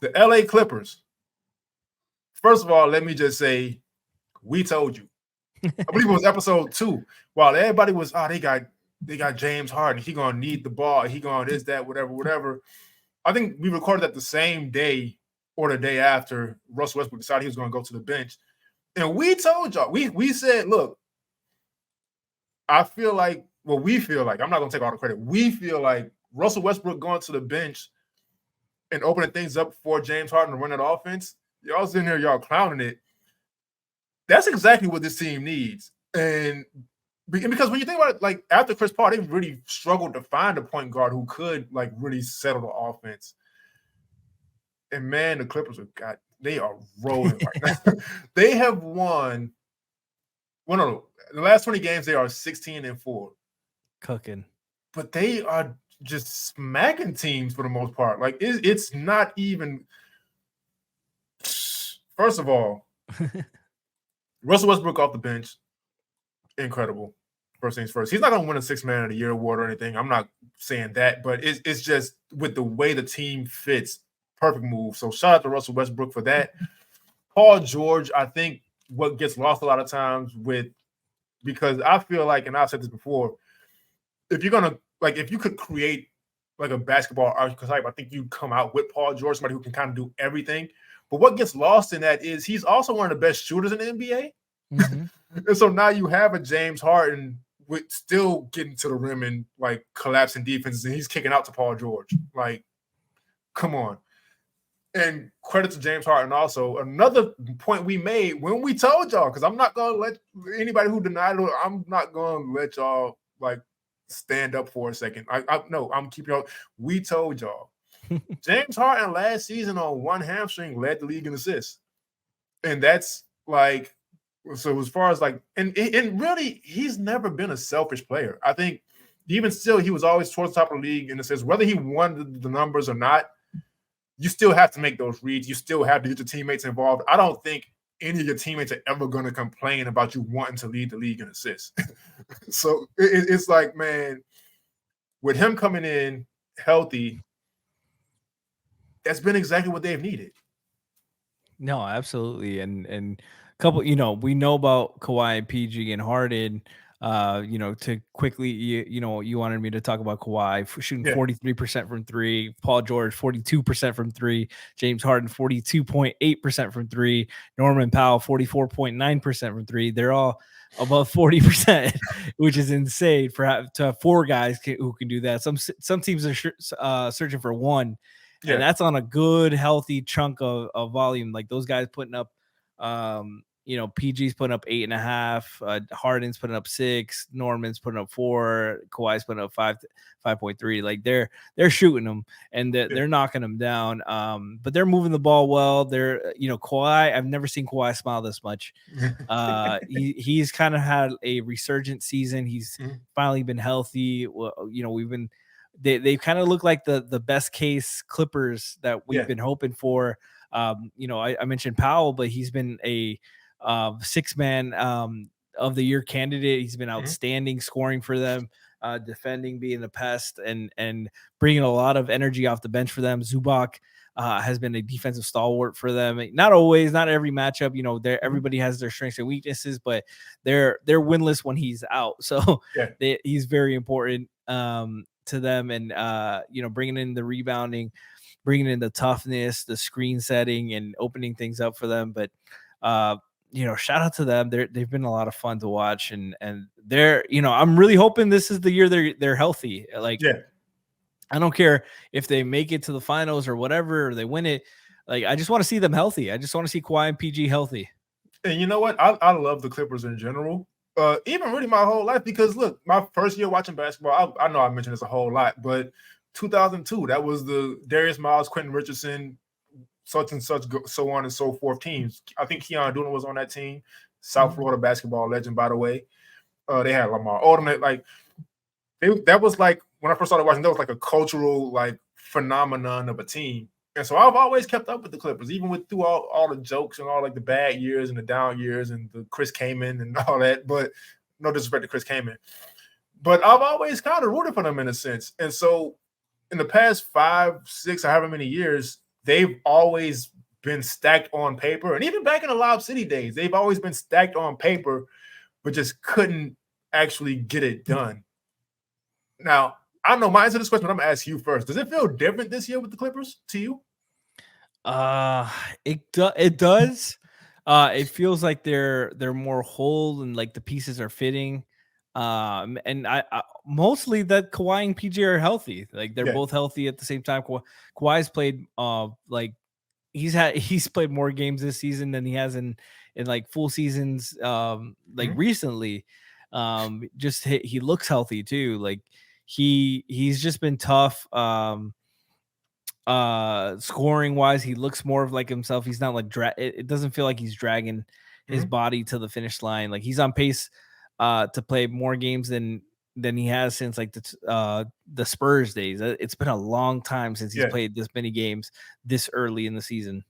The LA Clippers. First of all, let me just say, we told you. I believe it was episode 2. While everybody was, they got James Harden. He gonna need the ball. He gonna this, that, whatever. I think we recorded that the same day or the day after Russell Westbrook decided he was gonna go to the bench. And we told y'all, we said, look, we feel like, I'm not gonna take all the credit. We feel like Russell Westbrook going to the bench and opening things up for James Harden to run that offense. Y'all sitting here, y'all clowning it. That's exactly what this team needs. And because when you think about it, like after Chris Paul, they really struggled to find a point guard who could like really settle the offense. And man, the Clippers they are rolling right now. They have won. Well, no, the last 20 games, they are 16-4. Cooking. But they are just smacking teams for the most part. Like it's not even. First of all, Russell Westbrook off the bench, incredible. First things first. He's not going to win a Sixth Man of the Year award or anything. I'm not saying that, but it's just with the way the team fits, perfect move. So shout out to Russell Westbrook for that. Paul George, I think what gets lost a lot of times because I feel like, and I've said this before, if you could create like a basketball archetype, I think you'd come out with Paul George, somebody who can kind of do everything. But what gets lost in that is he's also one of the best shooters in the NBA. Mm-hmm. And so now you have a James Harden with still getting to the rim and like collapsing defenses, and he's kicking out to Paul George. Like, come on. And credit to James Harden also. Another point we made when we told y'all, because I'm not going to let anybody who denied it, I'm not going to let y'all like stand up for a second. I'm keeping y'all. We told y'all. James Harden last season on one hamstring led the league in assists. And that's like, so as far as like, and really, he's never been a selfish player. I think even still, he was always towards the top of the league in the sense, whether he won the numbers or not, you still have to make those reads. You still have to get your teammates involved. I don't think any of your teammates are ever going to complain about you wanting to lead the league in assists. So it's like, man, with him coming in healthy, that's been exactly what they've needed. No, absolutely. And couple, we know about Kawhi and PG and Harden. To quickly, you wanted me to talk about Kawhi shooting 43% from 3, Paul George 42% from 3, James Harden 42.8% from 3, Norman Powell 44.9% from 3. They're all above 40%, which is insane to have 4 guys who can do that. Some teams are searching for 1. Yeah. And that's on a good, healthy chunk of volume. Like those guys putting up, PG's putting up 8.5, Harden's putting up 6, Norman's putting up 4, Kawhi's putting up 5.3. Like they're shooting them and they're knocking them down. But they're moving the ball well. They're, Kawhi, I've never seen Kawhi smile this much. He's kind of had a resurgent season. He's finally been healthy. Well, they kind of look like the best case Clippers that we've been hoping for. I mentioned Powell, but he's been a 6-man of the year candidate. He's been outstanding scoring for them, defending, being a pest, and bringing a lot of energy off the bench for them. Zubac has been a defensive stalwart for them. Not always, not every matchup. Everybody has their strengths and weaknesses, but they're winless when he's out. So he's very important to them, and bringing in the rebounding, bringing in the toughness, the screen setting, and opening things up for them. But shout out to them. They've been a lot of fun to watch, and they're I'm really hoping this is the year they're healthy. I don't care if they make it to the finals or whatever, or they win it. Like, I just want to see them healthy. I just want to see Kawhi and PG healthy. And you know what? I love the Clippers in general. Even really my whole life, because look, my first year watching basketball, I know I mentioned this a whole lot, but 2002, that was the Darius Miles, Quentin Richardson, such and such, so on and so forth teams. I think Keon Dooner was on that team. South Florida basketball legend, by the way. They had Lamar Odom. Like, that was like, when I first started watching, that was like a cultural like phenomenon of a team. And so I've always kept up with the Clippers, even through all the jokes and all like the bad years and the down years and the Chris Kaman and all that. But no disrespect to Chris Kaman. But I've always kind of rooted for them in a sense. And so in the past 5, 6, however many years, they've always been stacked on paper. And even back in the Lob City days, they've always been stacked on paper, but just couldn't actually get it done. Now, I don't know my answer to this question, but I'm gonna ask you first. Does it feel different this year with the Clippers to you? It does. It feels like they're more whole and like the pieces are fitting. And I mostly that Kawhi and PG are healthy. Like they're Yeah. both healthy at the same time. Kawhi's played like he's played more games this season than he has in like full seasons like recently. Just he looks healthy too. Like he's just been tough. Scoring wise, he looks more of like himself. He's not like it doesn't feel like he's dragging his body to the finish line. Like he's on pace to play more games than he has since like the Spurs days. It's been a long time since he's played this many games this early in the season.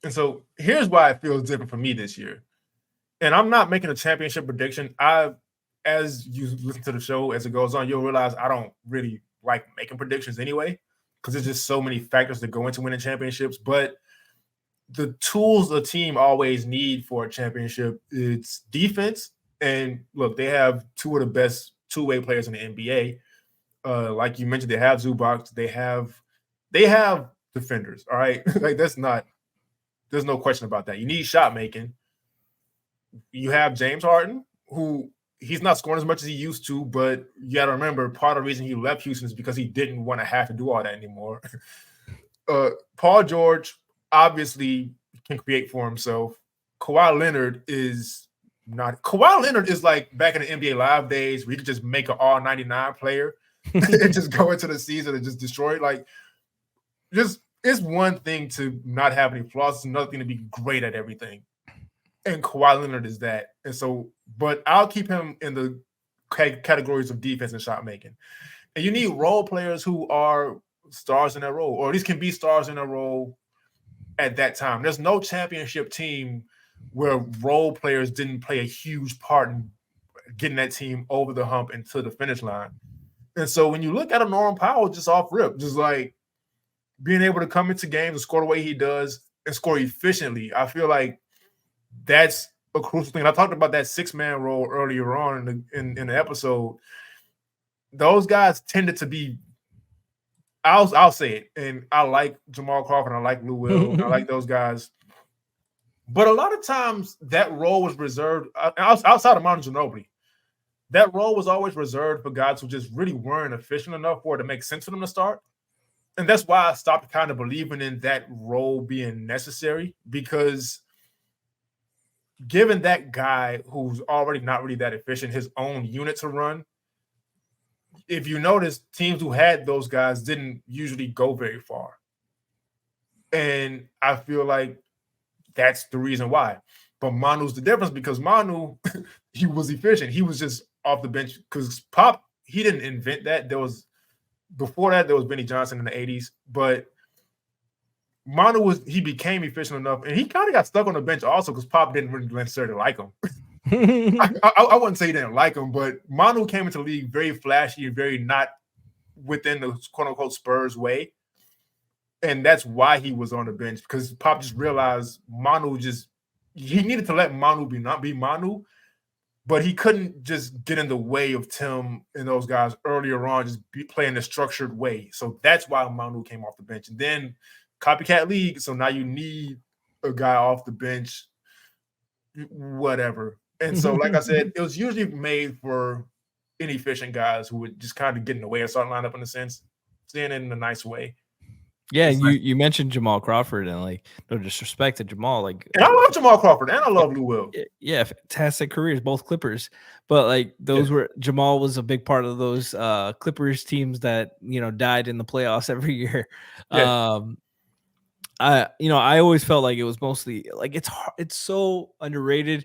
And so here's why it feels different for me this year. And I'm not making a championship prediction. As you listen to the show as it goes on, you'll realize I don't really like making predictions anyway, because there's just so many factors that go into winning championships. But the tools a team always need for a championship, it's defense. And look, they have two of the best two-way players in the NBA. Like you mentioned, they have Zubac. They have defenders. All right, like there's no question about that. You need shot making. You have James Harden, who he's not scoring as much as he used to, but you got to remember part of the reason he left Houston is because he didn't want to have to do all that anymore. Paul George obviously can create for himself. Kawhi Leonard is like back in the NBA Live days where you could just make an all 99 player and just go into the season and just destroy it. Like, just it's one thing to not have any flaws, it's another thing to be great at everything. And Kawhi Leonard is that. And so, but I'll keep him in the categories of defense and shot making. And you need role players who are stars in their role, or at least can be stars in their role at that time. There's no championship team where role players didn't play a huge part in getting that team over the hump and to the finish line. And so when you look at a Norman Powell just off rip, just like being able to come into games and score the way he does and score efficiently, I feel like that's a crucial thing. And I talked about that 6-man role earlier on in the episode. Those guys tended to be, I'll say it, and I like Jamal Crawford, I like Lou Will, I like those guys. But a lot of times that role was reserved outside of Manu Ginobili. That role was always reserved for guys who just really weren't efficient enough for it to make sense for them to start. And that's why I stopped kind of believing in that role being necessary, because given that guy who's already not really that efficient, his own unit to run, if you notice, teams who had those guys didn't usually go very far. And I feel like that's the reason why. But Manu's the difference, because Manu, he was efficient. He was just off the bench because Pop, he didn't invent that. Before that, there was Benny Johnson in the 80s. But Manu he became efficient enough, and he kind of got stuck on the bench also because Pop didn't really necessarily like him. I wouldn't say he didn't like him, but Manu came into the league very flashy and very not within the quote-unquote Spurs way. And that's why he was on the bench, because Pop just realized he needed to let Manu not be Manu, but he couldn't just get in the way of Tim and those guys earlier on, just playing a structured way. So that's why Manu came off the bench. And then copycat league, so now you need a guy off the bench, whatever. And so, like I said, it was usually made for inefficient guys who would just kind of get in the way of starting lineup in a sense, saying it in a nice way. Yeah, you mentioned Jamal Crawford, and like, no disrespect to Jamal, like, and I love Jamal Crawford and I love Lou Will. Yeah, fantastic careers, both Clippers. But like Jamal was a big part of those Clippers teams that died in the playoffs every year. Yeah. I always felt like it was mostly like it's so underrated,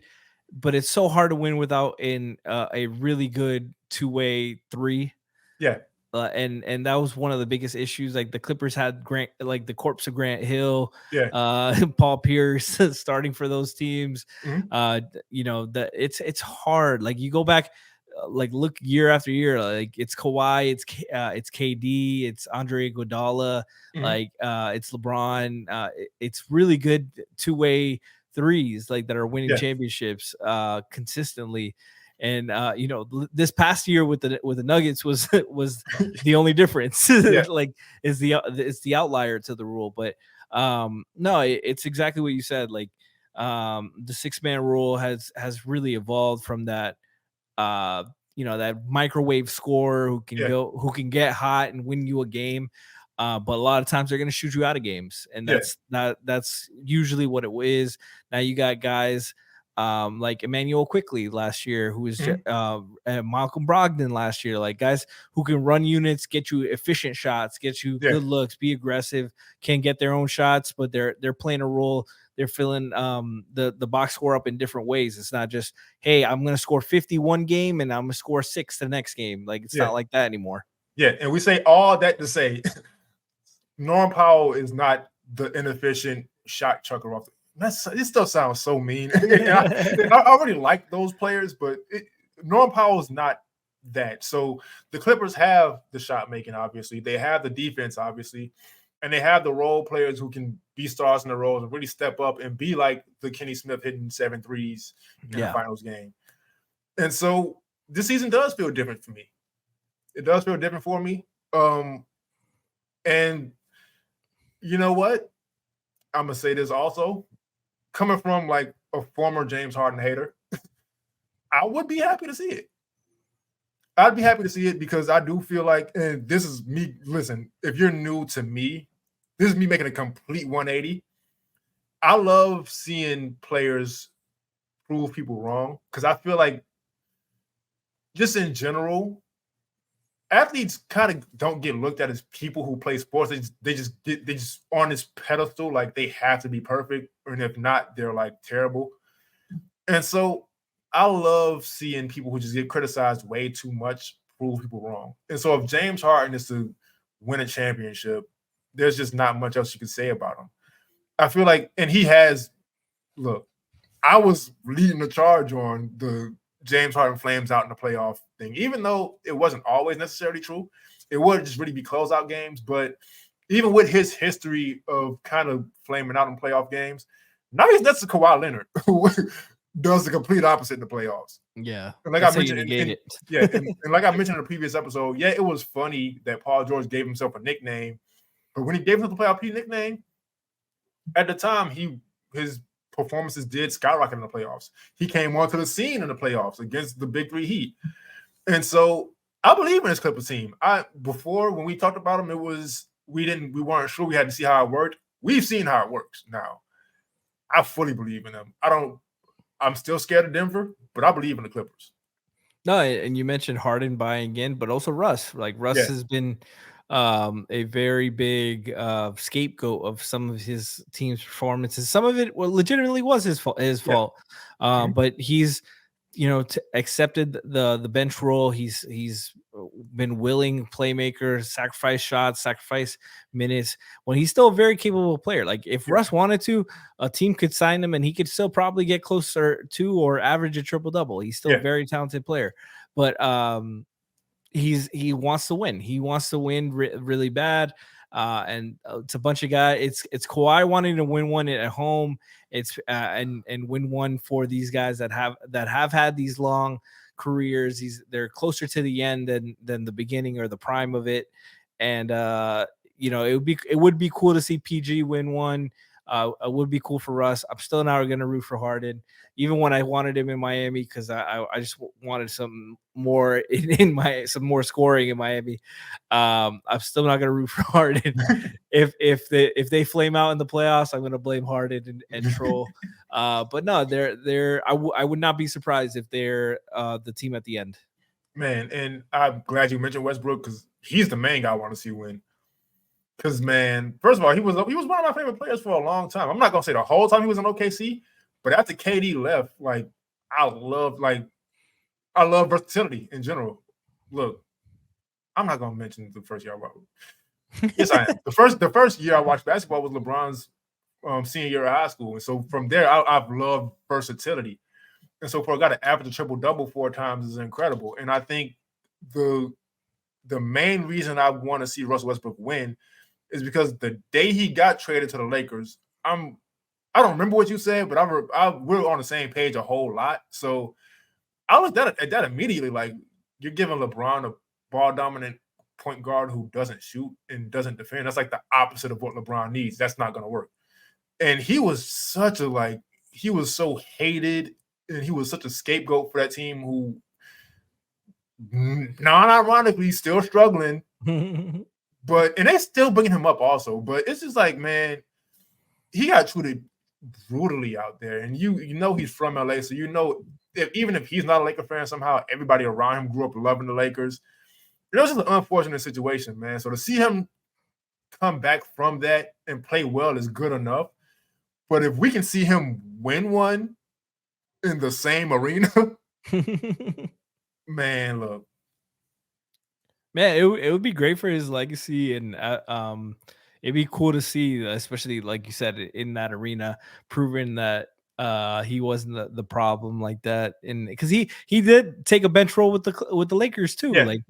but it's so hard to win without a really good two-way three. Yeah. And that was one of the biggest issues. Like the Clippers had the corpse of Grant Hill, Paul Pierce starting for those teams. Mm-hmm. It's hard. Like you go back, like look year after year, like it's Kawhi, it's KD, it's Andre Iguodala, like it's LeBron. It's really good two-way threes like that are winning championships consistently. And this past year with the Nuggets was the only difference. Like it's the outlier to the rule. But no, it's exactly what you said. Like the 6-man rule has really evolved from that that microwave scorer who can get hot and win you a game. But a lot of times they're going to shoot you out of games, and that's usually what it is. Now you got guys like Emmanuel Quickly last year, who was Malcolm Brogdon last year, like guys who can run units, get you efficient shots, get you good looks, be aggressive, can get their own shots, but they're playing a role. They're filling the box score up in different ways. It's not just, hey, I'm going to score 51 game and I'm going to score 6 the next game. Like it's not like that anymore. Yeah, and we say all that to say Norm Powell is not the inefficient shot chucker off. It still sounds so mean. I already like those players, but Norm Powell is not that. So the Clippers have the shot making, obviously. They have the defense, obviously. And they have the role players who can be stars in the roles and really step up and be like the Kenny Smith hitting 7 threes in the finals game. And so this season does feel different for me. It does feel different for me. And you know what? I'm going to say this also. Coming from like a former James Harden hater, I would be happy to see it. I'd be happy to see it because I do feel like, and this is me, listen, if you're new to me, this is me making a complete 180. I love seeing players prove people wrong because I feel like just in general, athletes kind of don't get looked at as people who play sports. They just on this pedestal, like they have to be perfect, and if not, they're like terrible. And so I love seeing people who just get criticized way too much prove people wrong. And so if James Harden is to win a championship, there's just not much else you can say about him. I feel like, and he has, look, I was leading the charge on the James Harden flames out in the playoff thing, even though it wasn't always necessarily true. It would just really be closeout games. But even with his history of kind of flaming out in playoff games, now he's next to Kawhi Leonard, who does the complete opposite in the playoffs. Yeah. And like I mentioned, and like I mentioned in the previous episode, it was funny that Paul George gave himself a nickname. But when he gave himself the playoff P nickname, at the time, his performances did skyrocket in the playoffs. He came onto the scene in the playoffs against the Big Three Heat. And so I believe in this Clippers team. Before, when we talked about him, we weren't sure. We had to see how it worked. We've seen how it works now. I fully believe in them. I'm still scared of Denver, but I believe in the Clippers. No, and you mentioned Harden buying in, but also Russ. Like Russ has been a very big scapegoat of some of his team's performances. Some of it legitimately was his fault. But he's accepted the bench role. He's been willing playmaker, sacrifice shots, sacrifice minutes when he's still a very capable player. Like if Russ wanted to, a team could sign him and he could still probably get closer to or average a triple-double. He's still a very talented player, but he wants to win. He wants to win really bad. And it's a bunch of guys. It's Kawhi wanting to win one at home. It's and win one for these guys that have had these long careers. They're closer to the end than the beginning or the prime of it. And it would be cool to see PG win one. It would be cool for us. I'm still not going to root for Harden, even when I wanted him in Miami because I just wanted some more some more scoring in Miami. I'm still not going to root for Harden. if they flame out in the playoffs, I'm going to blame Harden and troll. But no, I would not be surprised if they're the team at the end. Man, and I'm glad you mentioned Westbrook because he's the main guy I want to see win. Because, man, first of all, he was one of my favorite players for a long time. I'm not going to say the whole time he was in OKC, but after KD left, like, I love versatility in general. Look, I'm not going to mention the first year I watched. Yes, I am. The first year I watched basketball was LeBron's senior year of high school. And so from there, I've loved versatility. And so for a guy to average a triple-double 4 times is incredible. And I think the main reason I want to see Russell Westbrook win is because the day he got traded to the Lakers, I don't remember what you said, but we're on the same page a whole lot. So I looked at that immediately, like, you're giving LeBron a ball-dominant point guard who doesn't shoot and doesn't defend. That's like the opposite of what LeBron needs. That's not going to work. And he was so hated, and he was such a scapegoat for that team who, non-ironically, still struggling. And they still bringing him up also. But it's just like, man, he got treated brutally out there. And you know he's from LA, so you know even if he's not a Laker fan, somehow everybody around him grew up loving the Lakers. It was just an unfortunate situation, man. So to see him come back from that and play well is good enough. But if we can see him win one in the same arena, man, look. Man, it would be great for his legacy, and it'd be cool to see, especially like you said, in that arena, proving that he wasn't the problem like that. And because he did take a bench role with the Lakers too. Yeah. Like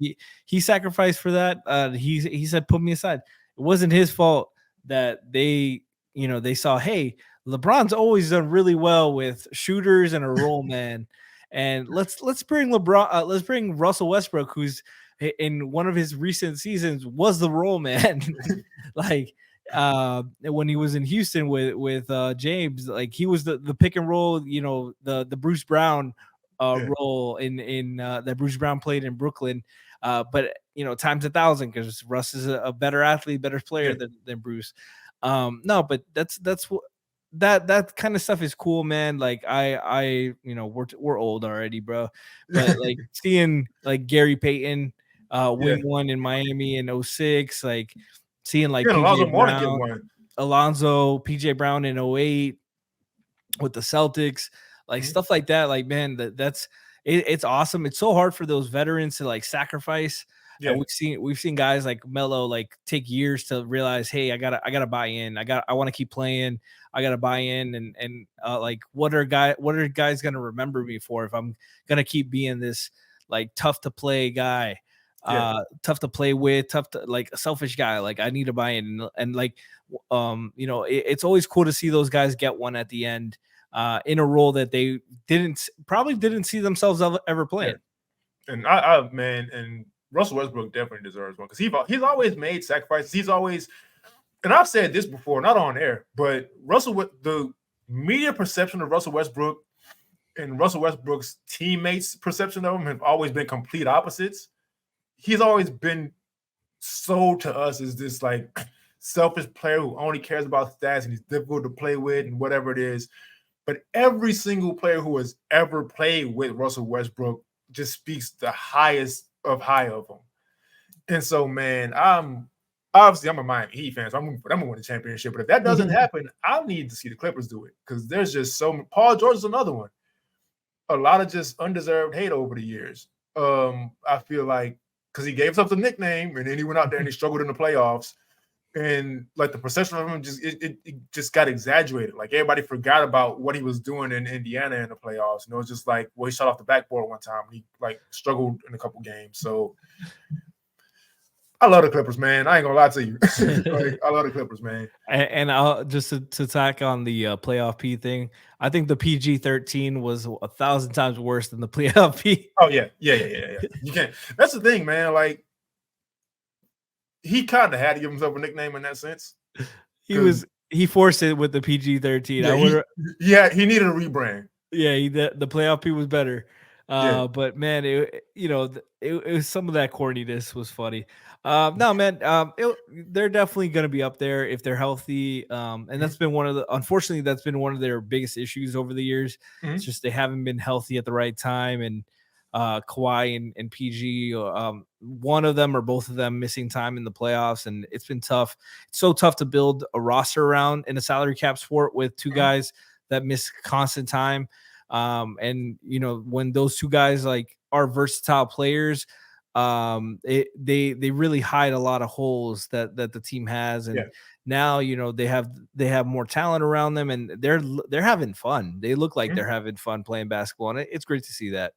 he sacrificed for that. He said, put me aside. It wasn't his fault that they saw, hey, LeBron's always done really well with shooters and a roll man, and let's bring let's bring Russell Westbrook, who's in one of his recent seasons was the roll man. Like when he was in Houston with James, like he was the pick and roll, the Bruce Brown role in that Bruce Brown played in Brooklyn. But times 1,000, because Russ is a better athlete, better player than Bruce. No, but that's what that kind of stuff is cool, man. Like we're old already, bro. But like seeing like Gary Payton win one in Miami in 2006, like seeing like Alonzo, PJ Brown in 2008 with the Celtics, like stuff like that. Like, man, it's awesome. It's so hard for those veterans to like sacrifice. Yeah, we've seen guys like Melo like take years to realize, hey, I gotta buy in. I want to keep playing. I gotta buy in, and like what are guys gonna remember me for if I'm gonna keep being this like tough to play guy, tough to play with, tough to like a selfish guy. Like I need to buy in, and like it's always cool to see those guys get one at the end in a role that they probably didn't see themselves ever playing. Yeah. And Russell Westbrook definitely deserves one, because he's always made sacrifices. He's always, and I've said this before, not on air, but the media perception of Russell Westbrook and Russell Westbrook's teammates' perception of him have always been complete opposites. He's always been sold to us as this like selfish player who only cares about stats and he's difficult to play with and whatever it is. But every single player who has ever played with Russell Westbrook just speaks the highest of high of him. And so, man, I'm a Miami Heat fan, so I'm gonna win the championship. But if that doesn't happen, I need to see the Clippers do it, because there's just Paul George is another one. A lot of just undeserved hate over the years. I feel like because he gave himself a nickname and then he went out there and he struggled in the playoffs. And like the perception of him just got exaggerated. Like everybody forgot about what he was doing in Indiana in the playoffs. And it was just like, well, he shot off the backboard one time. He like struggled in a couple games. So I love the Clippers, man. I ain't gonna lie to you. Like, I love the Clippers, man. And I'll just to tack on the playoff P thing. I think the PG-13 was 1,000 times worse than the playoff P. Oh yeah. You can't. That's the thing, man. Like, he kind of had to give himself a nickname in that sense. He forced it with the PG-13. Yeah, he needed a rebrand. Yeah, the playoff P was better. But man, it was some of that corniness was funny. No, man, they're definitely going to be up there if they're healthy. And that's been unfortunately, that's been one of their biggest issues over the years. It's just they haven't been healthy at the right time. And Kawhi and PG, one of them or both of them missing time in the playoffs, and it's been tough. It's so tough to build a roster around in a salary cap sport with two guys that miss constant time. And when those two guys like are versatile players, they really hide a lot of holes that the team has, and now they have more talent around them, and they're having fun. They look like they're having fun playing basketball, and it's great to see that.